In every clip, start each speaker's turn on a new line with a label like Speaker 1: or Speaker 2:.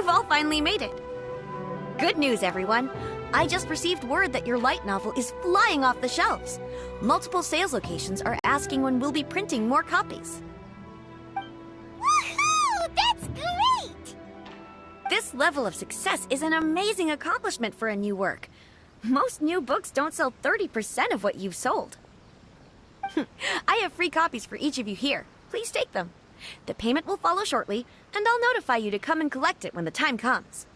Speaker 1: you've all finally made it. Good news, everyone. I just received word that your light novel is flying off the shelves. Multiple sales locations are asking when we'll be printing more copies.
Speaker 2: Woohoo! That's great!
Speaker 1: This level of success is an amazing accomplishment for a new work. Most new books don't sell 30% of what you've sold. I have free copies for each of you here. Please take them. The payment will follow shortly, and I'll notify you to come and collect it when the time comes.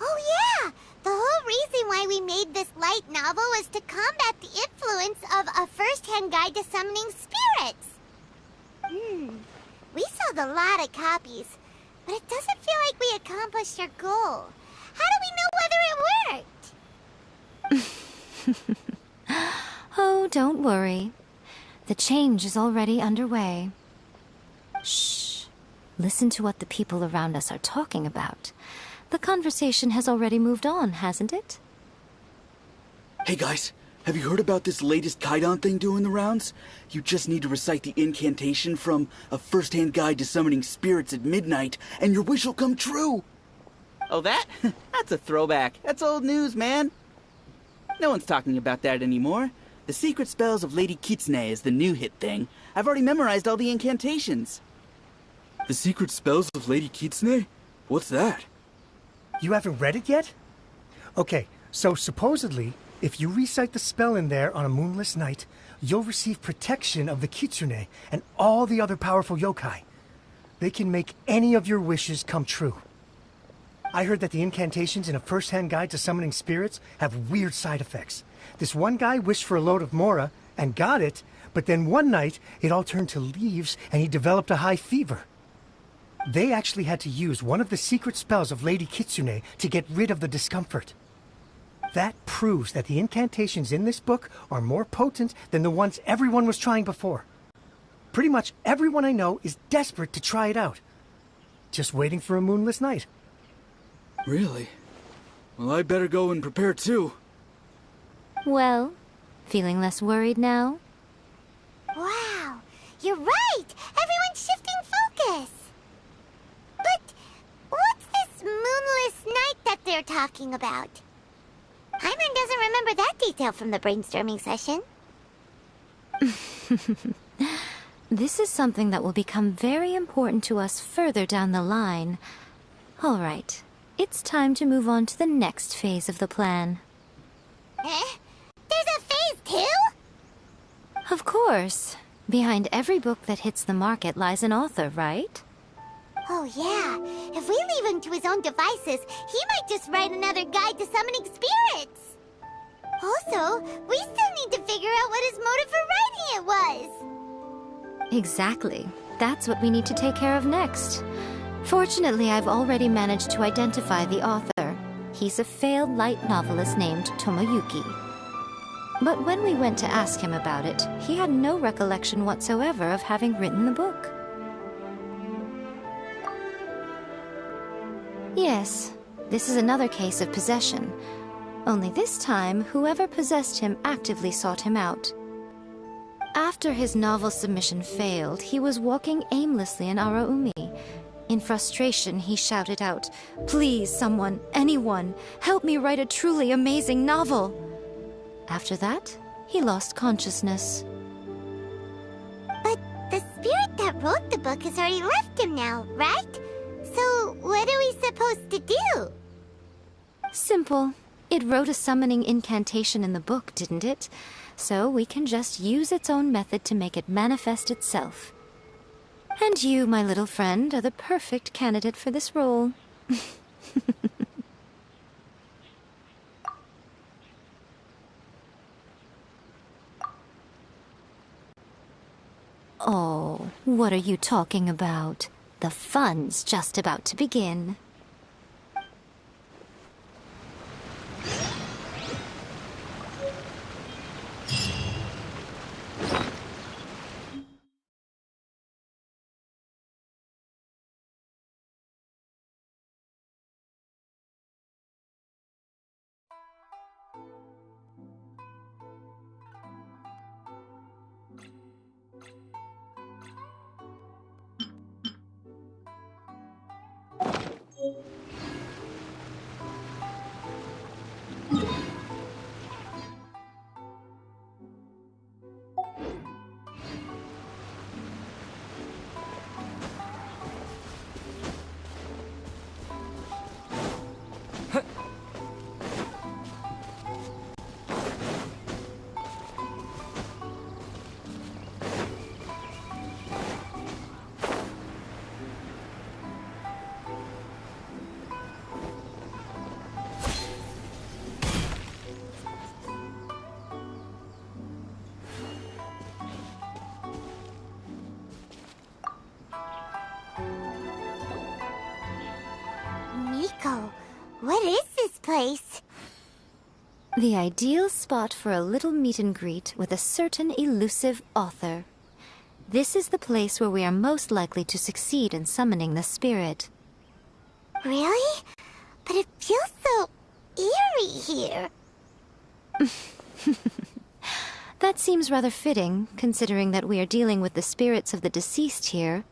Speaker 2: Oh yeah! The whole reason why we made this light novel was to combat the influence of a first-hand guide to summoning spirits. We sold a lot of copies, but it doesn't feel like we accomplished our goal. How do we know whether it worked?
Speaker 3: Oh, don't worry. The change is already underway. Shh. Listen to what the people around us are talking about. The conversation has already moved on, hasn't it?
Speaker 4: Hey guys, have you heard about this latest Kaidan thing doing the rounds? You just need to recite the incantation from A First-Hand Guide to Summoning Spirits at midnight, and your wish will come true!
Speaker 5: Oh, that? That's a throwback. That's old news, man. No one's talking about that anymore. The Secret Spells of Lady Kitsune is the new hit thing. I've already memorized all the incantations.
Speaker 4: The Secret Spells of Lady Kitsune? What's that?
Speaker 6: You haven't read it yet? Okay, so supposedly, if you recite the spell in there on a moonless night, you'll receive protection of the Kitsune and all the other powerful yokai. They can make any of your wishes come true. I heard that the incantations in A First-Hand Guide to Summoning Spirits have weird side effects. This one guy wished for a load of Mora and got it, but then one night it all turned to leaves and he developed a high fever. They actually had to use one of the secret spells of Lady Kitsune to get rid of the discomfort. That proves that the incantations in this book are more potent than the ones everyone was trying before. Pretty much everyone I know is desperate to try it out. Just waiting for a moonless night.
Speaker 4: Really? Well, I better go and prepare too.
Speaker 3: Well, feeling less worried now?
Speaker 2: Wow, you're right! Everyone's shifting focus! But what's this moonless night that they're talking about? Hyman doesn't remember that detail from the brainstorming session.
Speaker 3: This is something that will become very important to us further down the line. All right, it's time to move on to the next phase of the plan.
Speaker 2: Eh? There's a phase 2?
Speaker 3: Of course. Behind every book that hits the market lies an author, right?
Speaker 2: Oh yeah, if we leave him to his own devices, he might just write another guide to summoning spirits. Also, we still need to figure out what his motive for writing it was.
Speaker 3: Exactly. That's what we need to take care of next. Fortunately, I've already managed to identify the author. He's a failed light novelist named Tomoyuki. But when we went to ask him about it, he had no recollection whatsoever of having written the book. Yes, this is another case of possession. Only this time, whoever possessed him actively sought him out. After his novel submission failed, he was walking aimlessly in Araumi. In frustration, he shouted out, "Please, someone, anyone, help me write a truly amazing novel!" After that, he lost consciousness.
Speaker 2: But the spirit that wrote the book has already left him now, right? So what are we supposed to do?
Speaker 3: Simple. It wrote a summoning incantation in the book, didn't it? So we can just use its own method to make it manifest itself. And you, my little friend, are the perfect candidate for this role. Oh, what are you talking about? The fun's just about to begin.
Speaker 2: Miko, what is this place?
Speaker 3: The ideal spot for a little meet and greet with a certain elusive author. This is the place where we are most likely to succeed in summoning the spirit.
Speaker 2: Really? But it feels so eerie here.
Speaker 3: That seems rather fitting, considering that we are dealing with the spirits of the deceased here.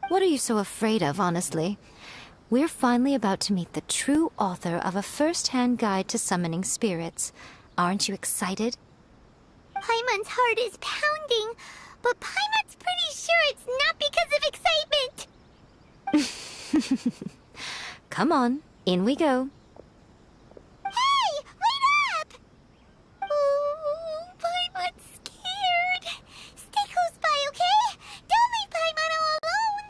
Speaker 3: What are you so afraid of, honestly? We're finally about to meet the true author of a first-hand guide to summoning spirits. Aren't you excited?
Speaker 2: Paimon's heart is pounding, but Paimon's pretty sure it's not because of excitement.
Speaker 3: Come on, in we go.
Speaker 2: Hey, wait up! Ooh, Paimon's scared. Stay close by, okay? Don't leave Paimon all alone.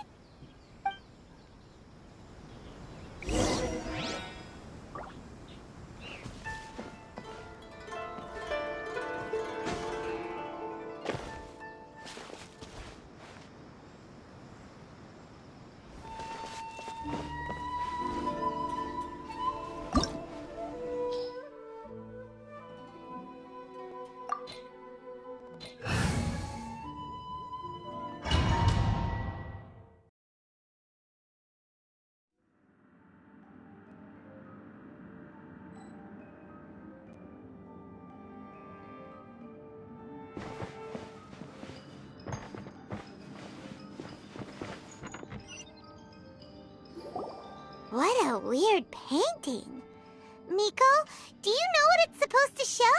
Speaker 2: What a weird painting. Miko, do you know what it's supposed to show?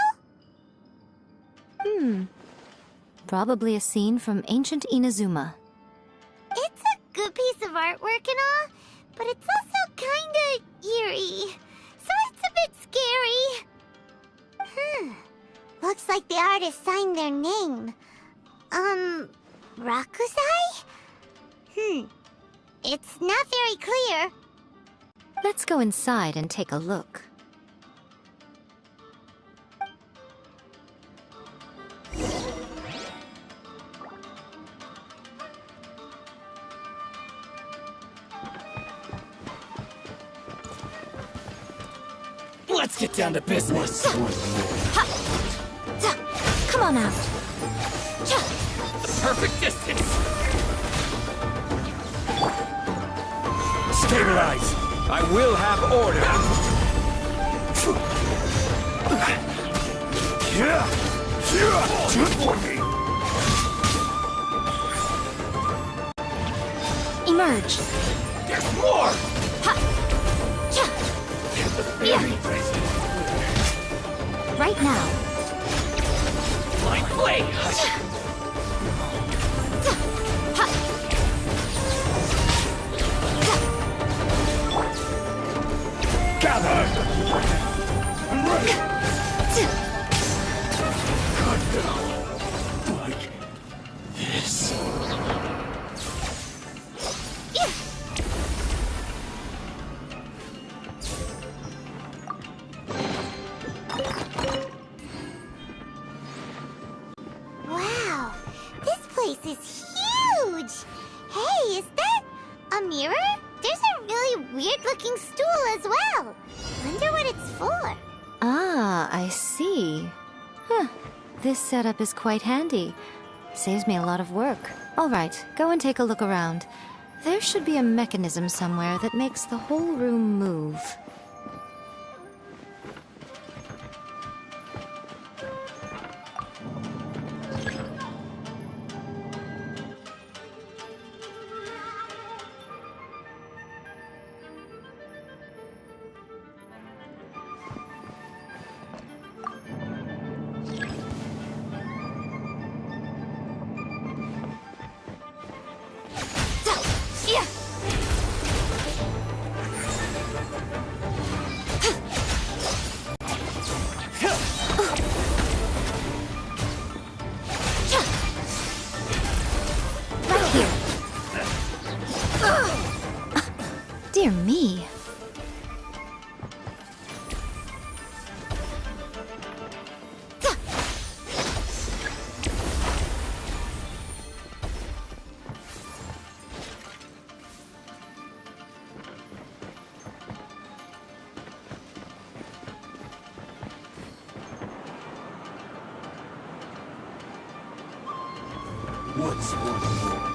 Speaker 3: Probably a scene from ancient Inazuma.
Speaker 2: It's a good piece of artwork and all, but it's also kinda eerie. So it's a bit scary. Looks like the artist signed their name. Rakusai? It's not very clear.
Speaker 3: Let's go inside and take a look.
Speaker 7: Let's get down to business.
Speaker 3: Come on out.
Speaker 7: The perfect distance. Stabilize. I will have order.
Speaker 3: Emerge.
Speaker 7: There's more.
Speaker 3: Right now.
Speaker 7: Blind blade. Gather. I'm ready. Good now. Like this.
Speaker 2: Wow, this place is huge! Hey, is that a mirror? There's a really weird-looking stool as well. Wonder what it's for.
Speaker 3: Ah, I see. Huh. This setup is quite handy. Saves me a lot of work. All right, go and take a look around. There should be a mechanism somewhere that makes the whole room move. Dear me.
Speaker 7: What's one more?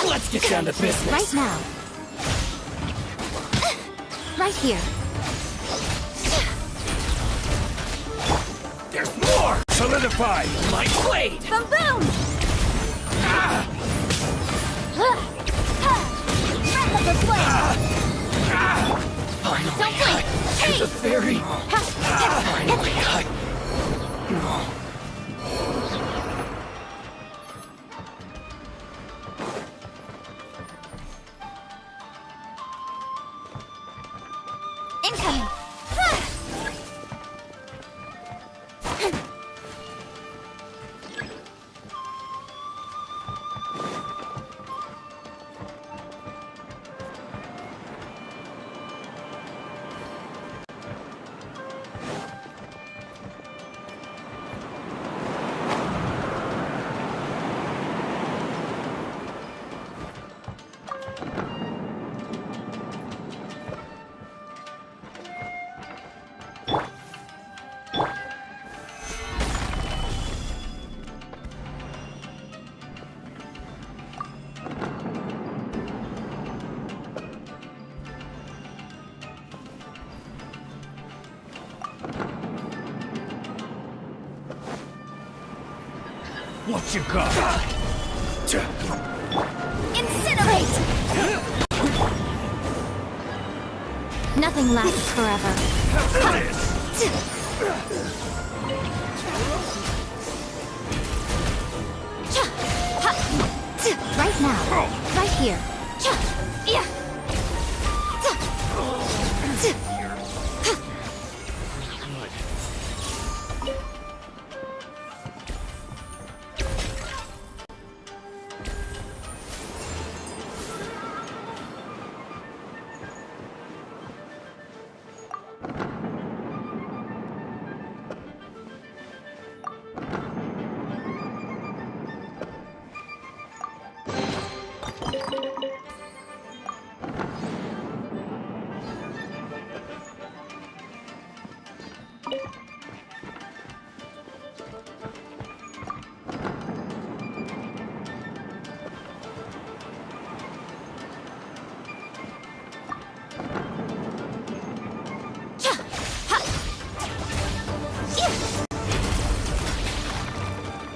Speaker 7: Let's get down to business.
Speaker 3: Right now. Right here.
Speaker 7: There's more! Solidify! My blade!
Speaker 1: Boom boom!
Speaker 7: Finally,
Speaker 1: Don't blink!
Speaker 7: Here's a fairy! Finally,
Speaker 1: Incoming!
Speaker 7: what you got?
Speaker 1: Incinerate!
Speaker 3: Nothing lasts forever. Right now. Right here.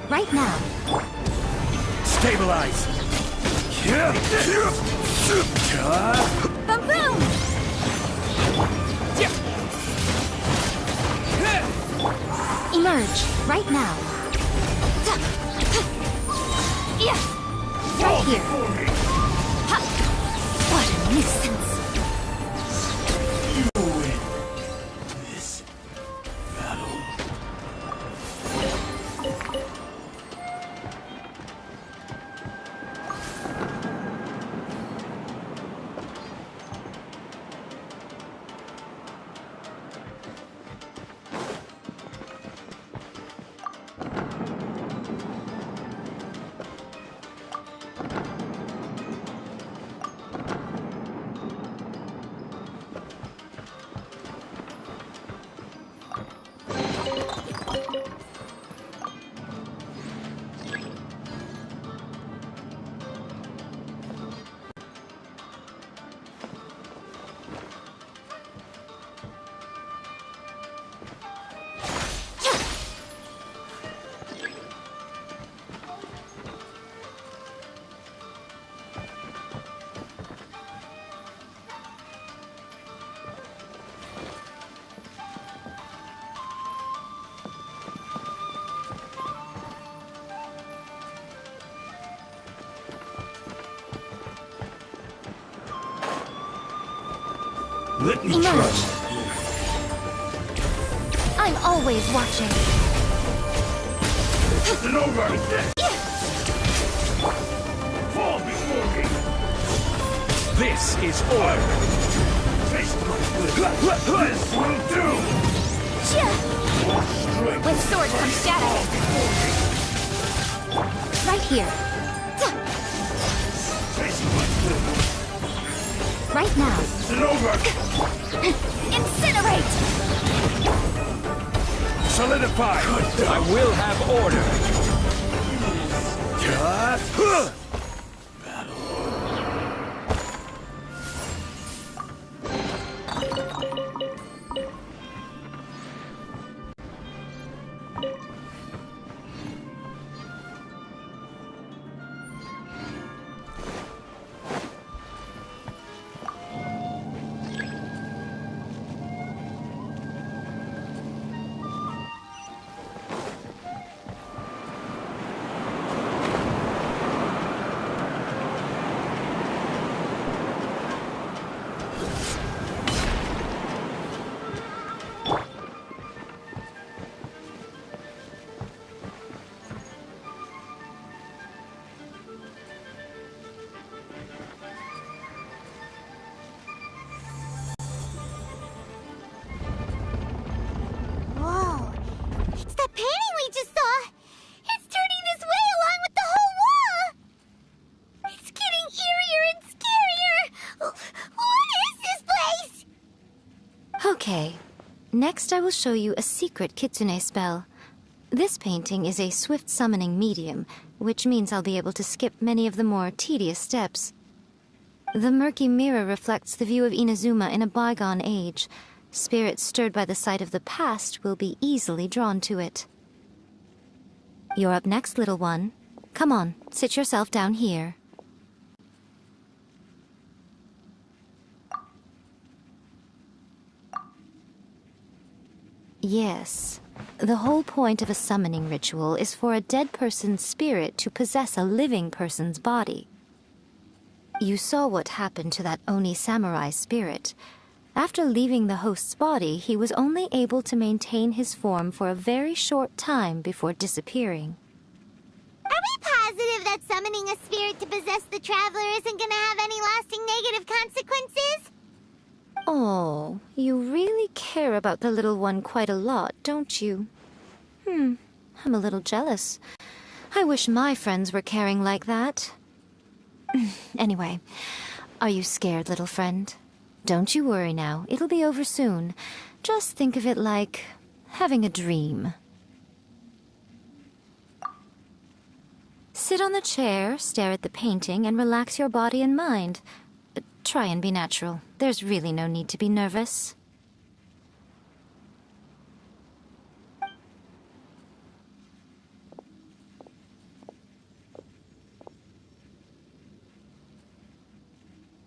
Speaker 3: Right now.
Speaker 7: Stabilize!
Speaker 1: Boom boom!
Speaker 3: Emerge. Right now. Right here. What a nuisance.
Speaker 7: You win this battle. Let me
Speaker 3: Emerge.
Speaker 7: try.
Speaker 3: I'm always watching.
Speaker 7: It's over. Fall before me. This is order. Taste my blood. This will do. Strength.
Speaker 1: With sword comes shadow.
Speaker 3: Right here.
Speaker 7: Taste my blood.
Speaker 3: Right now.
Speaker 7: It's over.
Speaker 1: Incinerate!
Speaker 7: Solidify. I will have order.
Speaker 2: Whoa. It's that painting we just saw. It's turning this way along with the whole wall. It's getting eerier and scarier. What is this place?
Speaker 3: Okay. Next I will show you a secret kitsune spell. This painting is a swift summoning medium, which means I'll be able to skip many of the more tedious steps. The murky mirror reflects the view of Inazuma in a bygone age. Spirits stirred by the sight of the past will be easily drawn to it. You're up next, little one. Come on, sit yourself down here. Yes. The whole point of a summoning ritual is for a dead person's spirit to possess a living person's body. You saw what happened to that Oni samurai spirit. After leaving the host's body, he was only able to maintain his form for a very short time before disappearing.
Speaker 2: Are we positive that summoning a spirit to possess the traveler isn't gonna have any lasting negative consequences?
Speaker 3: Oh, you really care about the little one quite a lot, don't you? I'm a little jealous. I wish my friends were caring like that. Anyway, are you scared, little friend? Don't you worry now, it'll be over soon. Just think of it like having a dream. Sit on the chair, stare at the painting, and relax your body and mind. Try and be natural. There's really no need to be nervous.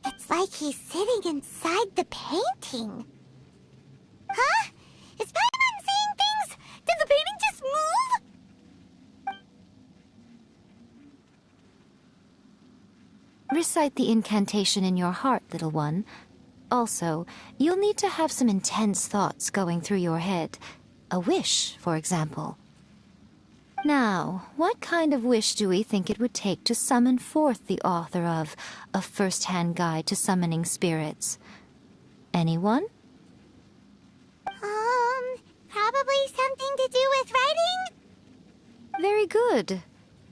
Speaker 2: It's like he's sitting inside the painting. Huh? Is Paimon seeing things? Did the painting just move?
Speaker 3: Recite the incantation in your heart, little one. Also, you'll need to have some intense thoughts going through your head. A wish, for example. Now, what kind of wish do we think it would take to summon forth the author of A First-Hand Guide to Summoning Spirits? Anyone?
Speaker 2: Probably something to do with writing?
Speaker 3: Very good.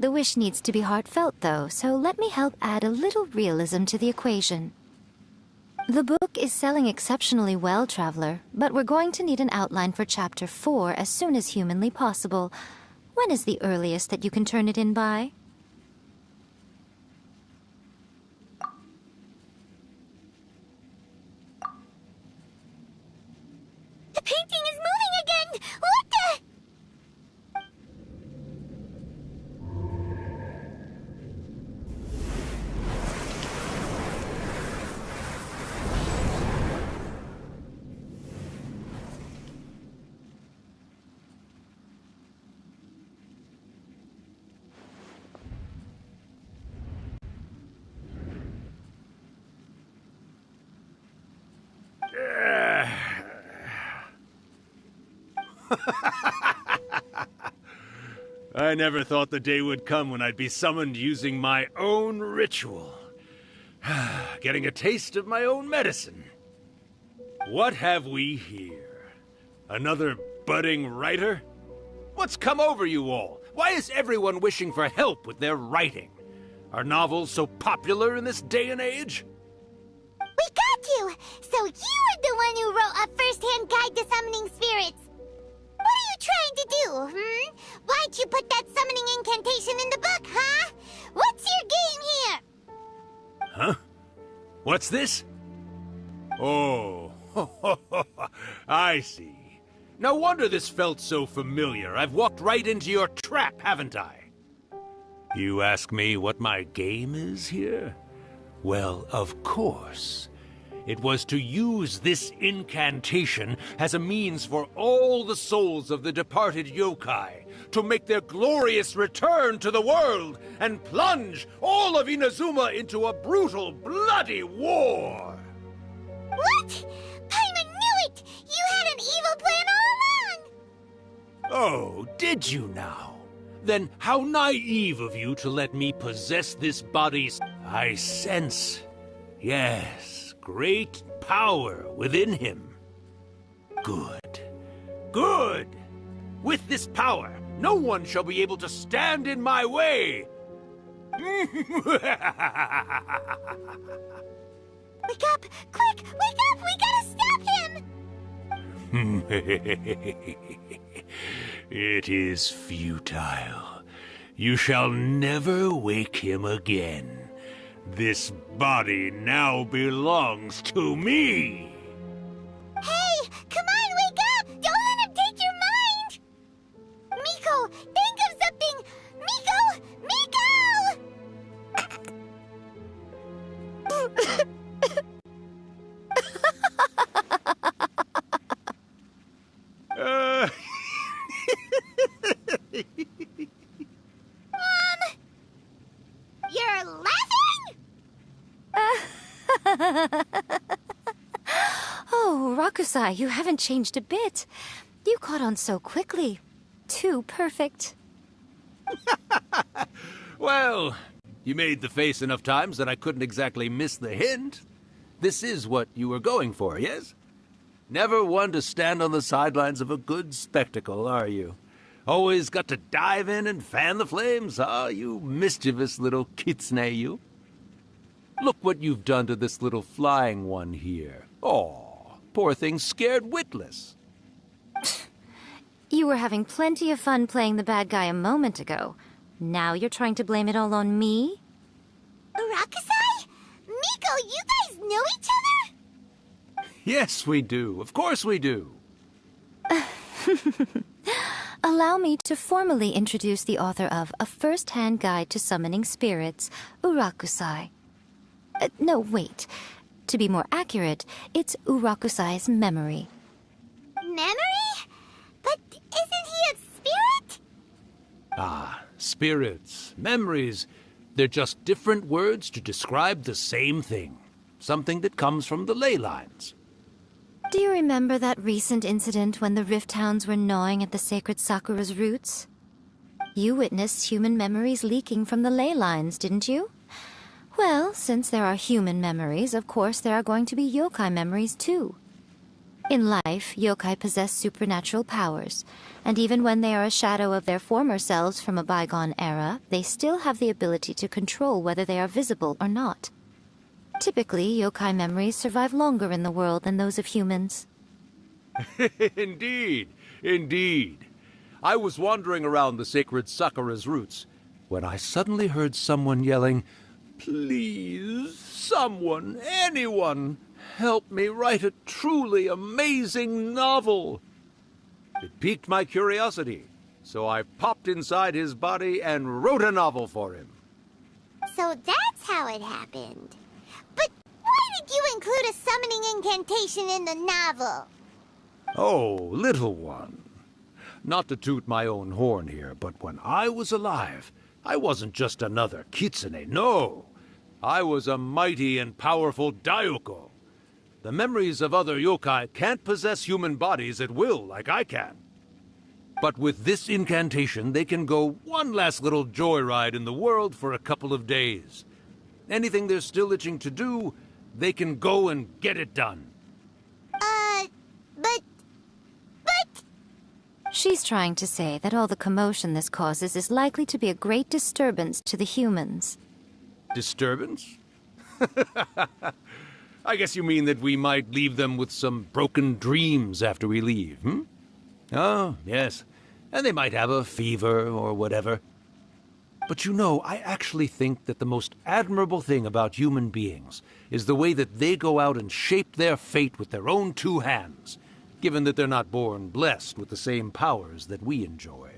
Speaker 3: The wish needs to be heartfelt, though, so let me help add a little realism to the equation. The book is selling exceptionally well, Traveler, but we're going to need an outline for Chapter 4 as soon as humanly possible. When is the earliest that you can turn it in by?
Speaker 2: The painting is moving again! What the...
Speaker 7: I never thought the day would come when I'd be summoned using my own ritual. Getting a taste of my own medicine. What have we here? Another budding writer? What's come over you all? Why is everyone wishing for help with their writing? Are novels so popular in this day and age?
Speaker 2: We got you! So you were the one who wrote a first-hand guide to summoning spirits. What are you trying to do, Why'd you put that summoning incantation in the book, huh? What's your game here?
Speaker 7: Huh? What's this? Oh, I see. No wonder this felt so familiar. I've walked right into your trap, haven't I? You ask me what my game is here? Well, of course. It was to use this incantation as a means for all the souls of the departed yokai to make their glorious return to the world and plunge all of Inazuma into a brutal, bloody war.
Speaker 2: What? Paimon knew it! You had an evil plan all along!
Speaker 7: Oh, did you now? Then how naive of you to let me possess this body's... I sense... Yes, great power within him. Good. Good! With this power, no one shall be able to stand in my way!
Speaker 2: Wake up! Quick! Wake up! We gotta stop him!
Speaker 7: It is futile. You shall never wake him again. This body now belongs to me!
Speaker 2: Hey! Come on, wake up! Don't let him take your mind! Miko, think of something! Miko! You're laughing?
Speaker 3: Oh, Rakusai, you haven't changed a bit. You caught on so quickly. Too perfect.
Speaker 7: Well, you made the face enough times that I couldn't exactly miss the hint. This is what you were going for, yes? Never one to stand on the sidelines of a good spectacle, are you? Always got to dive in and fan the flames, huh? You mischievous little kitsune, you. Look what you've done to this little flying one here. Aw, poor thing scared witless.
Speaker 3: You were having plenty of fun playing the bad guy a moment ago. Now you're trying to blame it all on me?
Speaker 2: Rakusai? Miko, you guys know each other?
Speaker 7: Yes, we do. Of course we do.
Speaker 3: Allow me to formally introduce the author of A First-Hand Guide to Summoning Spirits, Urakusai. No, wait. To be more accurate, it's Urakusai's memory.
Speaker 2: Memory? But isn't he a spirit?
Speaker 7: Ah, spirits, memories. They're just different words to describe the same thing. Something that comes from the ley lines.
Speaker 3: Do you remember that recent incident when the Rift Hounds were gnawing at the sacred Sakura's roots? You witnessed human memories leaking from the ley lines, didn't you? Well, since there are human memories, of course there are going to be yokai memories too. In life, yokai possess supernatural powers, and even when they are a shadow of their former selves from a bygone era, they still have the ability to control whether they are visible or not. Typically, yokai memories survive longer in the world than those of humans.
Speaker 7: Indeed, indeed. I was wandering around the sacred Sakura's roots when I suddenly heard someone yelling, "Please, someone, anyone, help me write a truly amazing novel." It piqued my curiosity, so I popped inside his body and wrote a novel for him.
Speaker 2: So that's how it happened. But why did you include a summoning incantation in the novel?
Speaker 7: Oh, little one. Not to toot my own horn here, but when I was alive, I wasn't just another kitsune, no. I was a mighty and powerful daioko. The memories of other yokai can't possess human bodies at will like I can. But with this incantation, they can go one last little joyride in the world for a couple of days. Anything they're still itching to do, they can go and get it done.
Speaker 2: But...
Speaker 3: She's trying to say that all the commotion this causes is likely to be a great disturbance to the humans.
Speaker 7: Disturbance? I guess you mean that we might leave them with some broken dreams after we leave, hmm? Oh, yes. And they might have a fever or whatever. But you know, I actually think that the most admirable thing about human beings is the way that they go out and shape their fate with their own two hands, given that they're not born blessed with the same powers that we enjoy.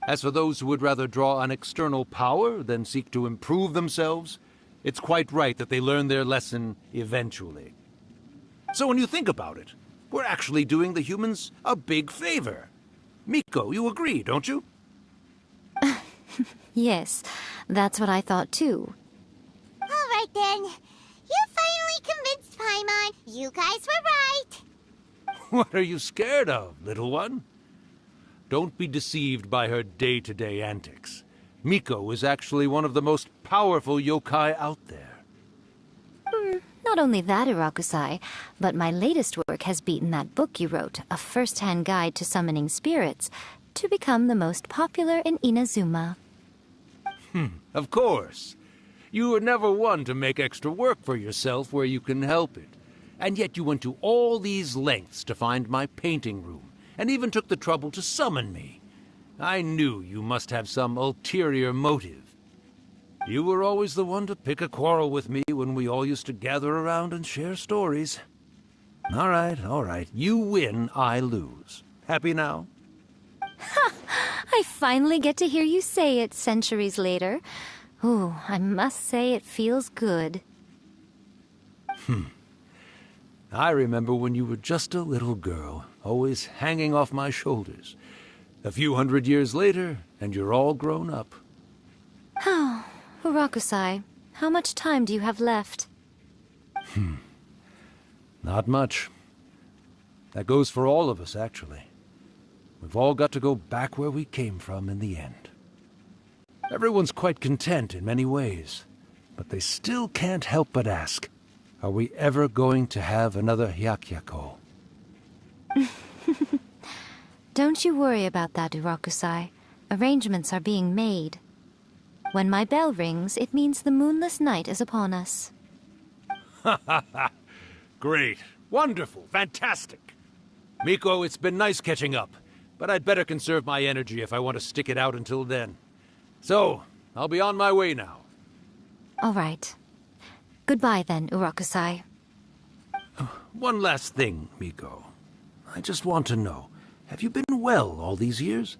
Speaker 7: As for those who would rather draw on external power than seek to improve themselves, it's quite right that they learn their lesson eventually. So when you think about it, we're actually doing the humans a big favor. Miko, you agree, don't you?
Speaker 3: Yes, that's what I thought too.
Speaker 2: All right then. You finally convinced Paimon. You guys were right.
Speaker 7: What are you scared of, little one? Don't be deceived by her day-to-day antics. Miko is actually one of the most powerful yokai out there.
Speaker 3: Not only that, Irakusai, but my latest work has beaten that book you wrote, A First-Hand Guide to Summoning Spirits, to become the most popular in Inazuma.
Speaker 7: Of course. You were never one to make extra work for yourself where you can help it. And yet you went to all these lengths to find my painting room, and even took the trouble to summon me. I knew you must have some ulterior motive. You were always the one to pick a quarrel with me when we all used to gather around and share stories. All right. You win, I lose. Happy now?
Speaker 3: I finally get to hear you say it centuries later. Ooh, I must say it feels good.
Speaker 7: I remember when you were just a little girl, always hanging off my shoulders. A few 100 years later, and you're all grown up.
Speaker 3: Oh, Urakusai, how much time do you have left?
Speaker 7: Not much. That goes for all of us, actually. We've all got to go back where we came from in the end. Everyone's quite content in many ways, but they still can't help but ask, are we ever going to have another Hyakyako?
Speaker 3: Don't you worry about that, Urakusai. Arrangements are being made. When my bell rings, it means the moonless night is upon us.
Speaker 7: Great. Wonderful. Fantastic. Miko, it's been nice catching up, but I'd better conserve my energy if I want to stick it out until then. So, I'll be on my way now.
Speaker 3: All right. Goodbye then, Urakusai.
Speaker 7: One last thing, Miko. I just want to know, have you been well all these years?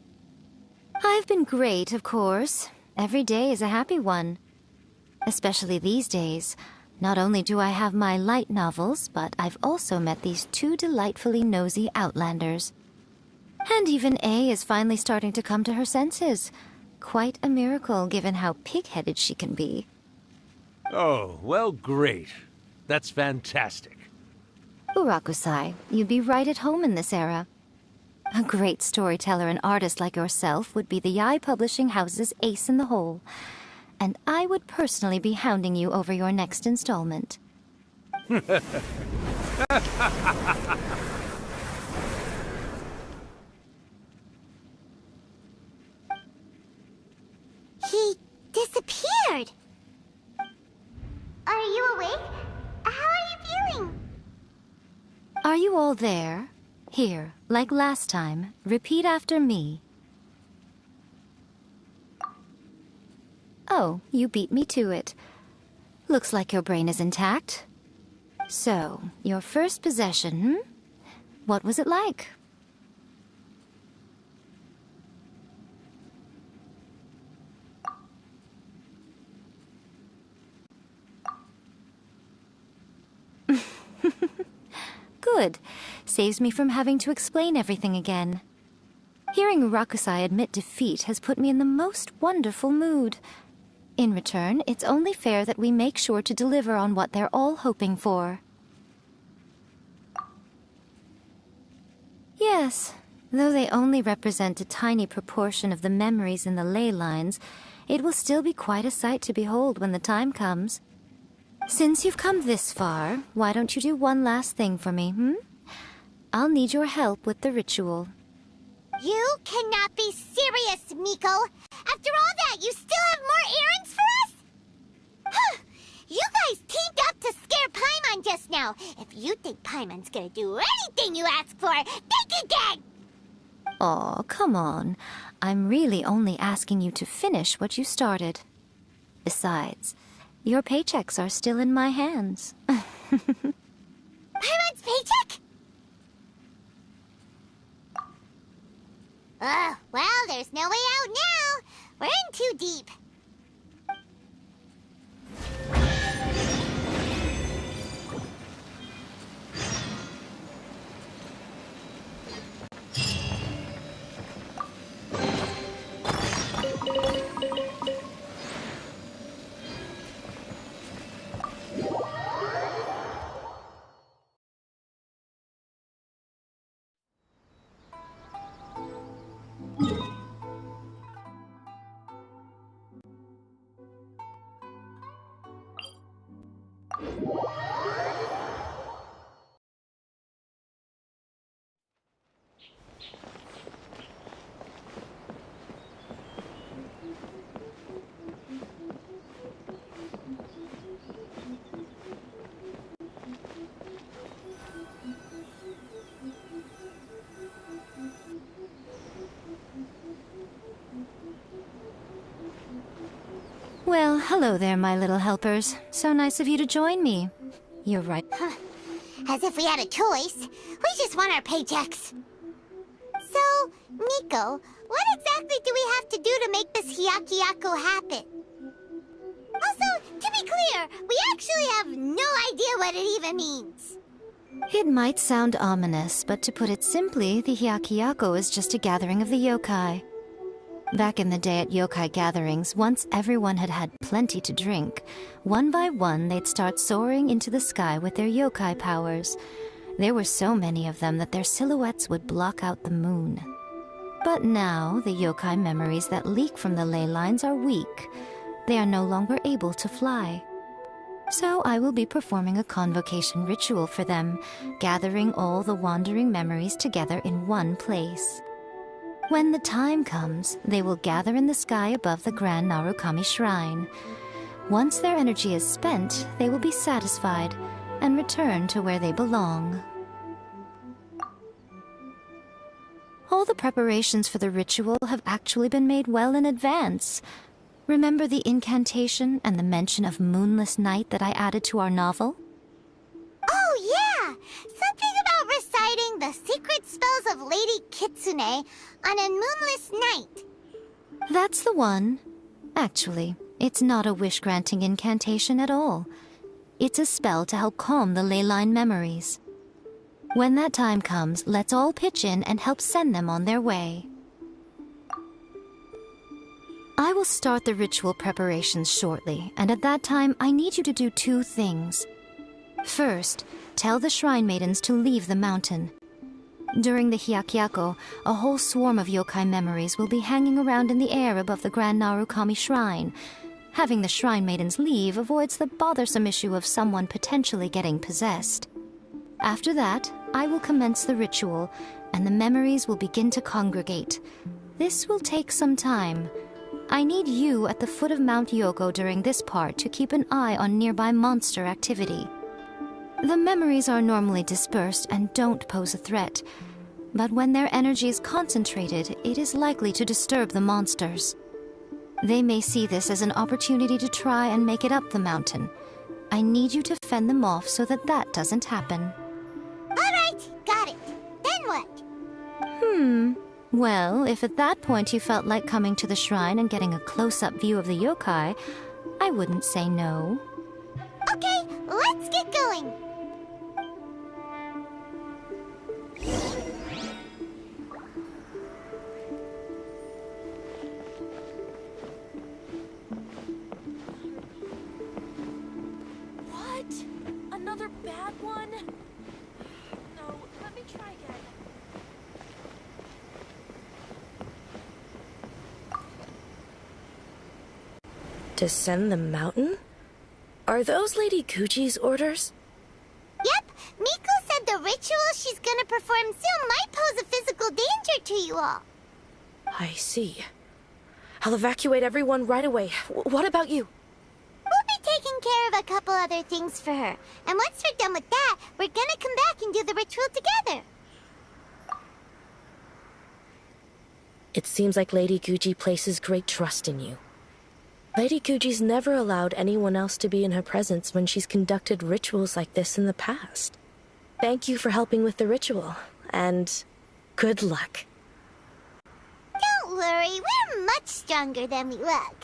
Speaker 3: I've been great, of course. Every day is a happy one. Especially these days. Not only do I have my light novels, but I've also met these two delightfully nosy outlanders. And even A is finally starting to come to her senses. Quite a miracle, given how pig-headed she can be.
Speaker 7: Oh, well, great. That's fantastic.
Speaker 3: Urakusai, you'd be right at home in this era. A great storyteller and artist like yourself would be the Yae Publishing House's ace in the hole. And I would personally be hounding you over your next installment.
Speaker 2: He disappeared. Are you awake? How are you feeling?
Speaker 3: Are you all there? Here, like last time, repeat after me. Oh, you beat me to it. Looks like your brain is intact. So, your first possession, What was it like? Good. Saves me from having to explain everything again. Hearing Rakusai admit defeat has put me in the most wonderful mood. In return, it's only fair that we make sure to deliver on what they're all hoping for. Yes, Though they only represent a tiny proportion of the memories in the ley lines, it will still be quite a sight to behold when the time comes. Since you've come this far, why don't you do one last thing for me, I'll need your help with the ritual.
Speaker 2: You cannot be serious, Miko! After all that, you still have more errands for us? Huh! You guys teamed up to scare Paimon just now. If you think Paimon's gonna do anything you ask for, think again!
Speaker 3: Aw, come on. I'm really only asking you to finish what you started. Besides, your paychecks are still in my hands.
Speaker 2: Paimon's paycheck? Well, there's no way out now. We're in too deep.
Speaker 3: Well, hello there, my little helpers. So nice of you to join me. You're right.
Speaker 2: As if we had a choice. We just want our paychecks. So, Miko, what exactly do we have to do to make this Hyakuyaku happen? Also, to be clear, we actually have no idea what it even means.
Speaker 3: It might sound ominous, but to put it simply, the Hyakuyaku is just a gathering of the yokai. Back in the day at yokai gatherings, once everyone had had plenty to drink, one by one they'd start soaring into the sky with their yokai powers. There were so many of them that their silhouettes would block out the moon. But now, the yokai memories that leak from the ley lines are weak. They are no longer able to fly. So I will be performing a convocation ritual for them, gathering all the wandering memories together in one place. When the time comes, they will gather in the sky above the Grand Narukami Shrine. Once their energy is spent, they will be satisfied and return to where they belong. All the preparations for the ritual have actually been made well in advance. Remember the incantation and the mention of moonless night that I added to our novel?
Speaker 2: Oh, yeah! Something about reciting the secret spells of Lady Kitsune on a moonless night.
Speaker 3: That's the one. Actually, it's not a wish-granting incantation at all. It's a spell to help calm the ley line memories. When that time comes, let's all pitch in and help send them on their way. I will start the ritual preparations shortly, and at that time, I need you to do two things. First, tell the Shrine Maidens to leave the mountain. During the Hyakuyaku, a whole swarm of yokai memories will be hanging around in the air above the Grand Narukami Shrine. Having the Shrine Maidens leave avoids the bothersome issue of someone potentially getting possessed. After that, I will commence the ritual, and the memories will begin to congregate. This will take some time. I need you at the foot of Mount Yoko during this part to keep an eye on nearby monster activity. The memories are normally dispersed and don't pose a threat, but when their energy is concentrated, it is likely to disturb the monsters. They may see this as an opportunity to try and make it up the mountain. I need you to fend them off so that that doesn't happen.
Speaker 2: All right, got it. Then what?
Speaker 3: Well, if at that point you felt like coming to the shrine and getting a close-up view of the yokai, I wouldn't say no.
Speaker 2: Okay, let's get going.
Speaker 1: What? Another bad one? No, let me try again.
Speaker 8: Descend the mountain? Are those Lady Gucci's orders?
Speaker 2: Yep, Miko said the ritual she's gonna perform soon might pose a physical danger to you all.
Speaker 8: I see. I'll evacuate everyone right away. What about you?
Speaker 2: We'll be taking care of a couple other things for her. And once we're done with that, we're gonna come back and do the ritual together.
Speaker 8: It seems like Lady Gucci places great trust in you. Lady Gucci's never allowed anyone else to be in her presence when she's conducted rituals like this in the past. Thank you for helping with the ritual, and good luck.
Speaker 2: Don't worry, we're much stronger than we look.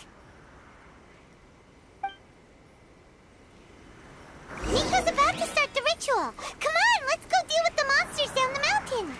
Speaker 2: Miko's about to start the ritual. Come on, let's go deal with the monsters down the mountain.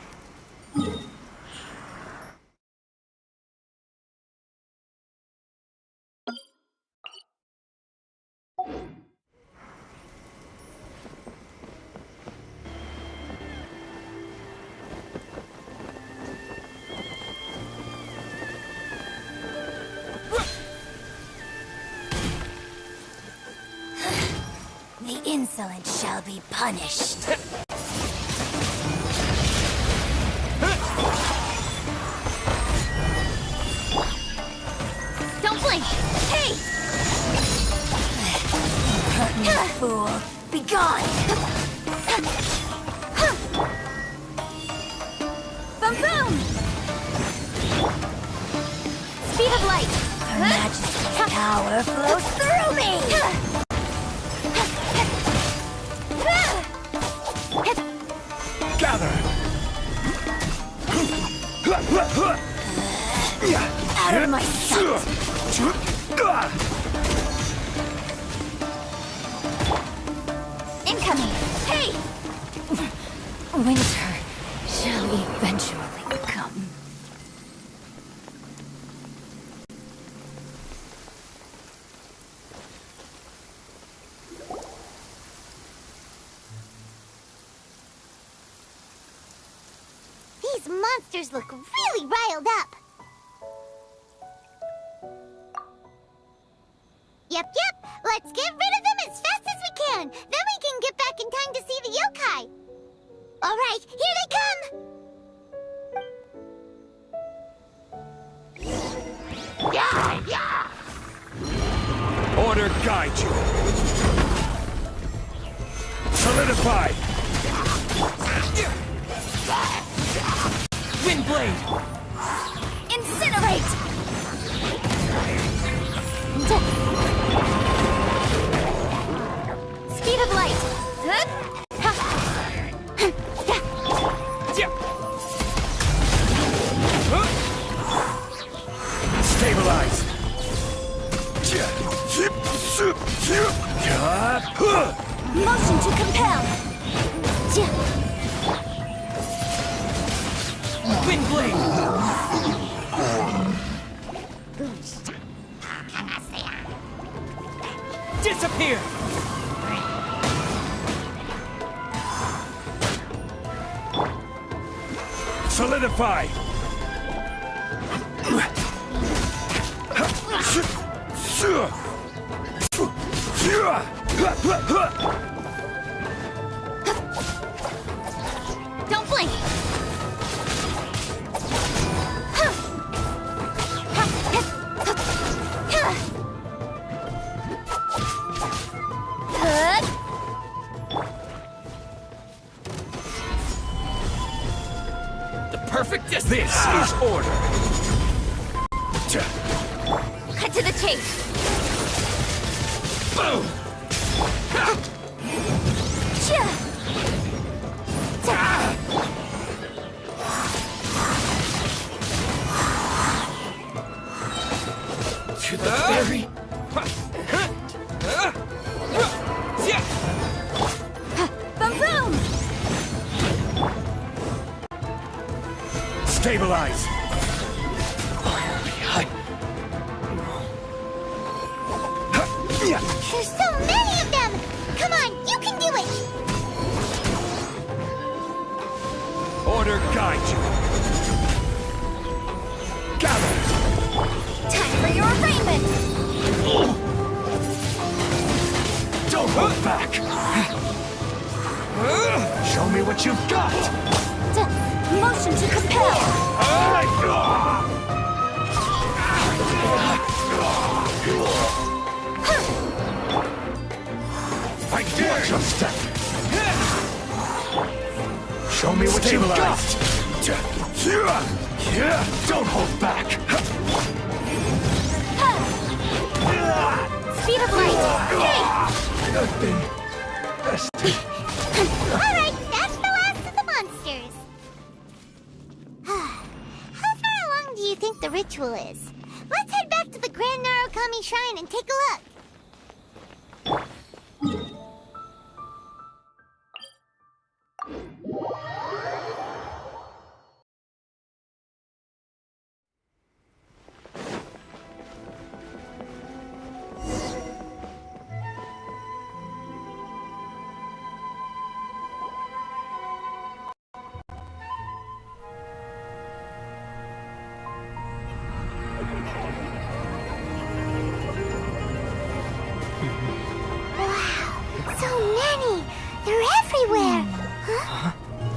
Speaker 2: The insolent shall be punished. Don't blink! Hey! Impertinent fool! Be gone! Boom boom! Speed of light! Her Majesty's power flows through me!
Speaker 6: Gather!
Speaker 2: Out of my sight! Incoming! Hey! Winter shall eventually come. These monsters look really riled up. Yep. Let's get rid of them as fast as we can. Then we can get back in time to see the yokai. All right, here they come. Yeah.
Speaker 7: Order guide you. Solidify.
Speaker 5: Windblade!
Speaker 2: Incinerate! Speed of light!
Speaker 7: Stabilize.
Speaker 2: Motion to compel!
Speaker 5: Windblade! Disappear!
Speaker 7: Solidify.
Speaker 2: Don't blink!
Speaker 5: The perfect distance!
Speaker 7: This is order.
Speaker 2: Cut to the chase!
Speaker 7: Boom!
Speaker 5: To the very...
Speaker 2: Boom boom!
Speaker 7: Stabilize.
Speaker 2: There's so many of them! Come on, you can do it!
Speaker 7: Order guide you. Gather.
Speaker 2: Time for your arraignment!
Speaker 6: Don't hold back!
Speaker 2: Speed of light! Hey!
Speaker 6: Nothing.
Speaker 2: Alright, that's the last of the monsters. How far along do you think the ritual is? Let's head back to the Grand Narukami Shrine and take a look.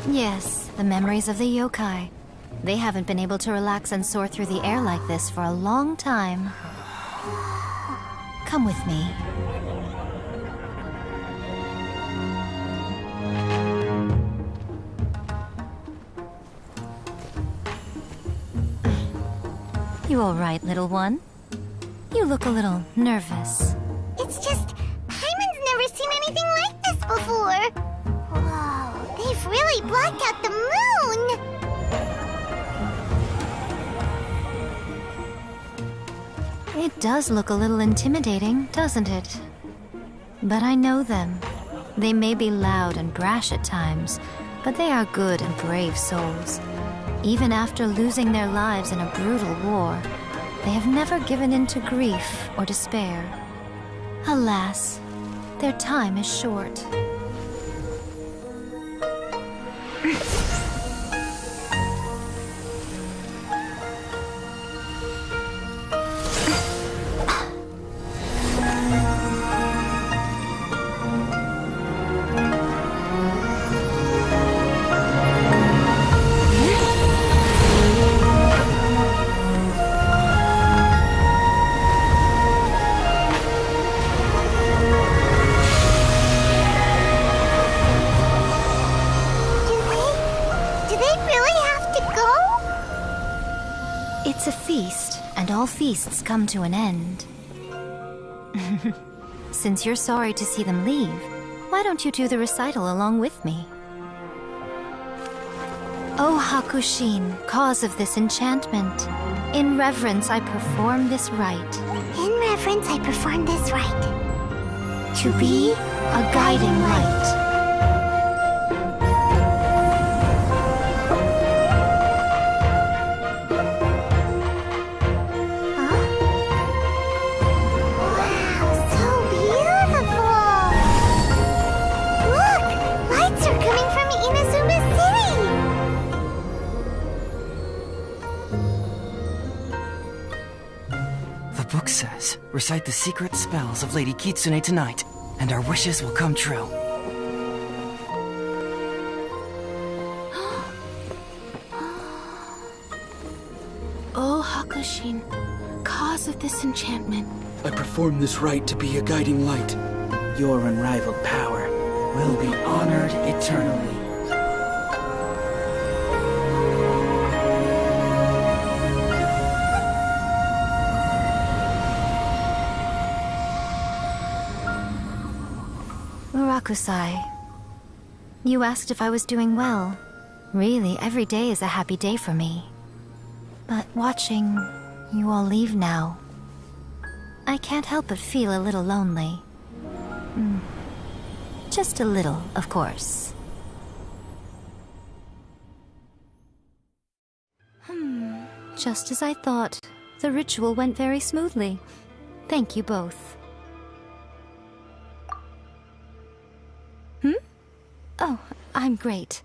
Speaker 3: Yes, the memories of the yokai. They haven't been able to relax and soar through the air like this for a long time. Come with me. You all right, little one? You look a little nervous.
Speaker 2: It's just, Hyman's never seen anything like this before. Whoa, they've really blocked out the moon!
Speaker 3: It does look a little intimidating, doesn't it? But I know them. They may be loud and brash at times, but they are good and brave souls. Even after losing their lives in a brutal war, they have never given in to grief or despair. Alas, their time is short. It's a feast, and all feasts come to an end. Since you're sorry to see them leave, why don't you do the recital along with me? O Hakushin, cause of this enchantment, in reverence I perform this rite.
Speaker 2: In reverence, I perform this rite.
Speaker 3: To be a guiding light.
Speaker 9: Recite the secret spells of Lady Kitsune tonight, and our wishes will come true.
Speaker 10: O Hakushin, cause of this enchantment.
Speaker 4: I perform this rite to be a guiding light.
Speaker 5: Your unrivaled power
Speaker 9: Will be honored eternally.
Speaker 3: Murakusai, you asked if I was doing well. Really, every day is a happy day for me. But watching you all leave now, I can't help but feel a little lonely. Just a little, of course. Just as I thought, the ritual went very smoothly. Thank you both. Oh, I'm great.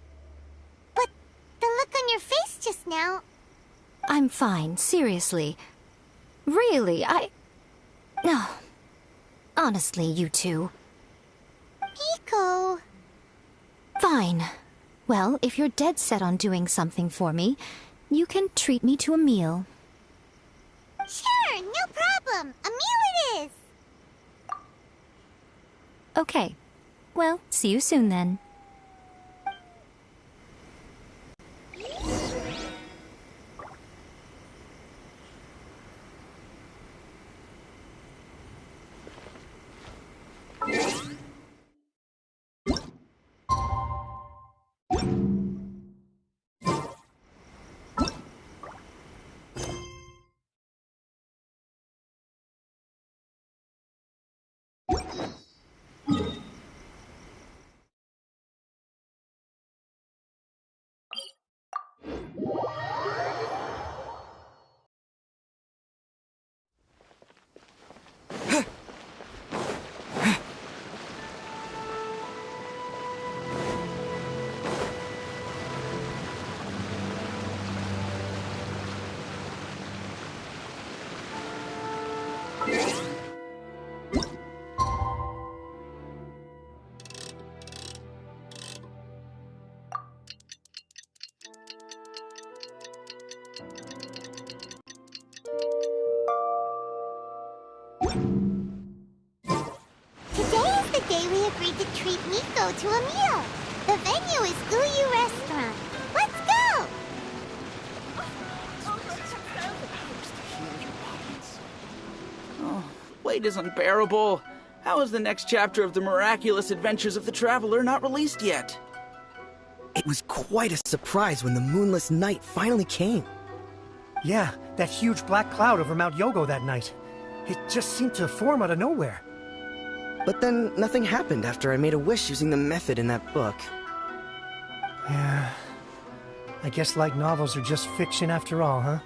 Speaker 2: But the look on your face just now...
Speaker 3: I'm fine, seriously. Really, No. Honestly, you two.
Speaker 2: Miko...
Speaker 3: Fine. Well, if you're dead set on doing something for me, you can treat me to a meal.
Speaker 2: Sure, no problem. A meal it is.
Speaker 3: Okay. Well, see you soon then.
Speaker 2: agreed to treat Miko to a meal. The venue is Uyu Restaurant. Let's go!
Speaker 5: Oh, wait is unbearable. How is the next chapter of the miraculous adventures of the Traveler not released yet?
Speaker 11: It was quite a surprise when the moonless night finally came.
Speaker 6: Yeah, that huge black cloud over Mount Yogo that night. It just seemed to form out of nowhere.
Speaker 11: But then nothing happened after I made a wish using the method in that book.
Speaker 6: Yeah. I guess light novels are just fiction after all, huh?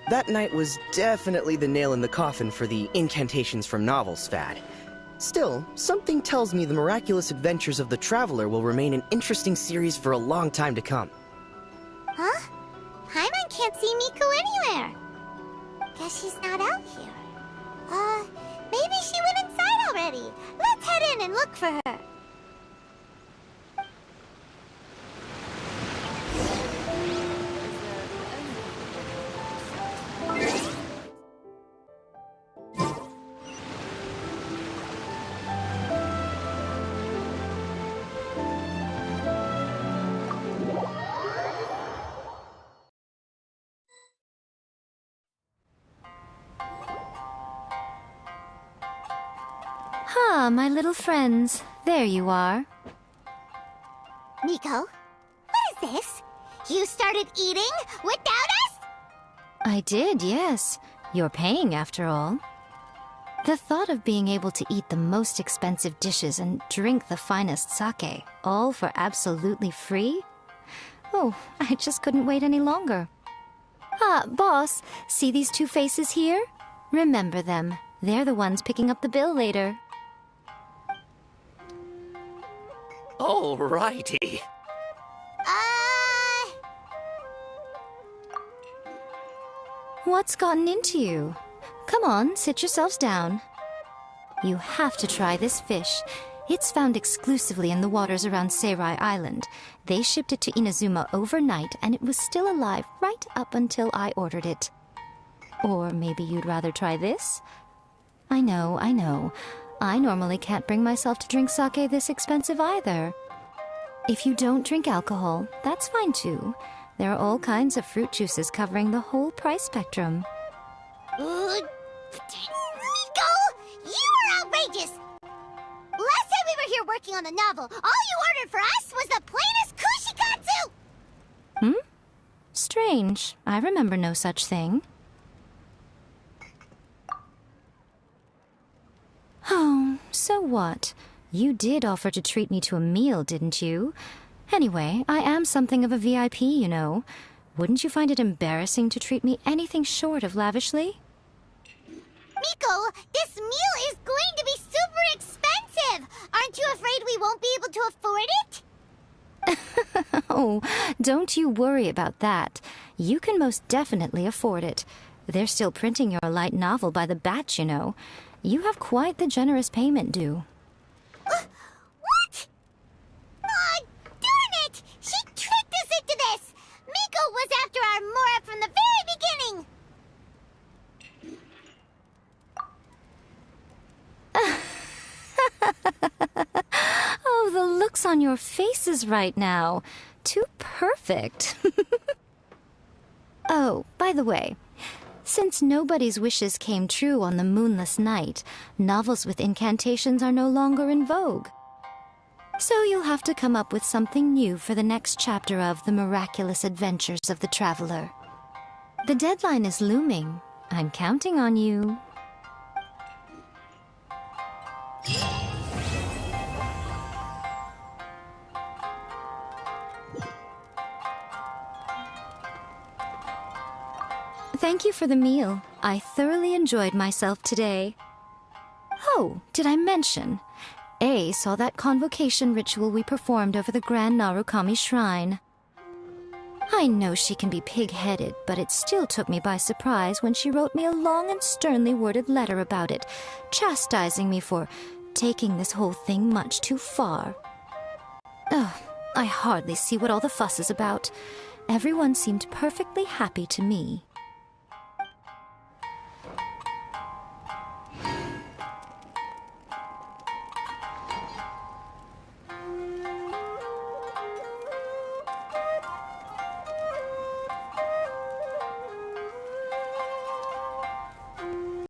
Speaker 11: That night was definitely the nail in the coffin for the incantations from novels fad. Still, something tells me the miraculous adventures of the Traveler will remain an interesting series for a long time to come.
Speaker 2: Huh? Paimon can't see Miko anywhere. Guess she's not out here. Maybe she went inside already. Let's head in and look for her.
Speaker 3: Ah, my little friends. There you are.
Speaker 2: Miko, what is this? You started eating without us?
Speaker 3: I did, yes. You're paying after all. The thought of being able to eat the most expensive dishes and drink the finest sake, all for absolutely free? Oh, I just couldn't wait any longer. Ah, boss, see these two faces here? Remember them. They're the ones picking up the bill later.
Speaker 12: Alrighty.
Speaker 3: What's gotten into you? Come on, sit yourselves down. You have to try this fish. It's found exclusively in the waters around Seirai Island. They shipped it to Inazuma overnight, and it was still alive right up until I ordered it. Or maybe you'd rather try this? I know. I normally can't bring myself to drink sake this expensive either. If you don't drink alcohol, that's fine too. There are all kinds of fruit juices covering the whole price spectrum.
Speaker 2: Miko! You are outrageous! Last time we were here working on the novel, all you ordered for us was the plainest kushikatsu!
Speaker 3: Strange. I remember no such thing. Oh, so what? You did offer to treat me to a meal, didn't you? Anyway, I am something of a VIP, you know. Wouldn't you find it embarrassing to treat me anything short of lavishly?
Speaker 2: Miko, this meal is going to be super expensive! Aren't you afraid we won't be able to afford it?
Speaker 3: Oh, don't you worry about that. You can most definitely afford it. They're still printing your light novel by the batch, you know. You have quite the generous payment due.
Speaker 2: What? Aw, darn it! She tricked us into this! Miko was after our Mora from the very beginning!
Speaker 3: Oh, the looks on your faces right now. Too perfect. Oh, by the way, since nobody's wishes came true on the moonless night, novels with incantations are no longer in vogue. So you'll have to come up with something new for the next chapter of The Miraculous Adventures of the Traveler. The deadline is looming. I'm counting on you. Thank you for the meal. I thoroughly enjoyed myself today. Oh, did I mention? A saw that convocation ritual we performed over the Grand Narukami Shrine. I know she can be pig-headed, but it still took me by surprise when she wrote me a long and sternly worded letter about it, chastising me for taking this whole thing much too far. Ugh, I hardly see what all the fuss is about. Everyone seemed perfectly happy to me.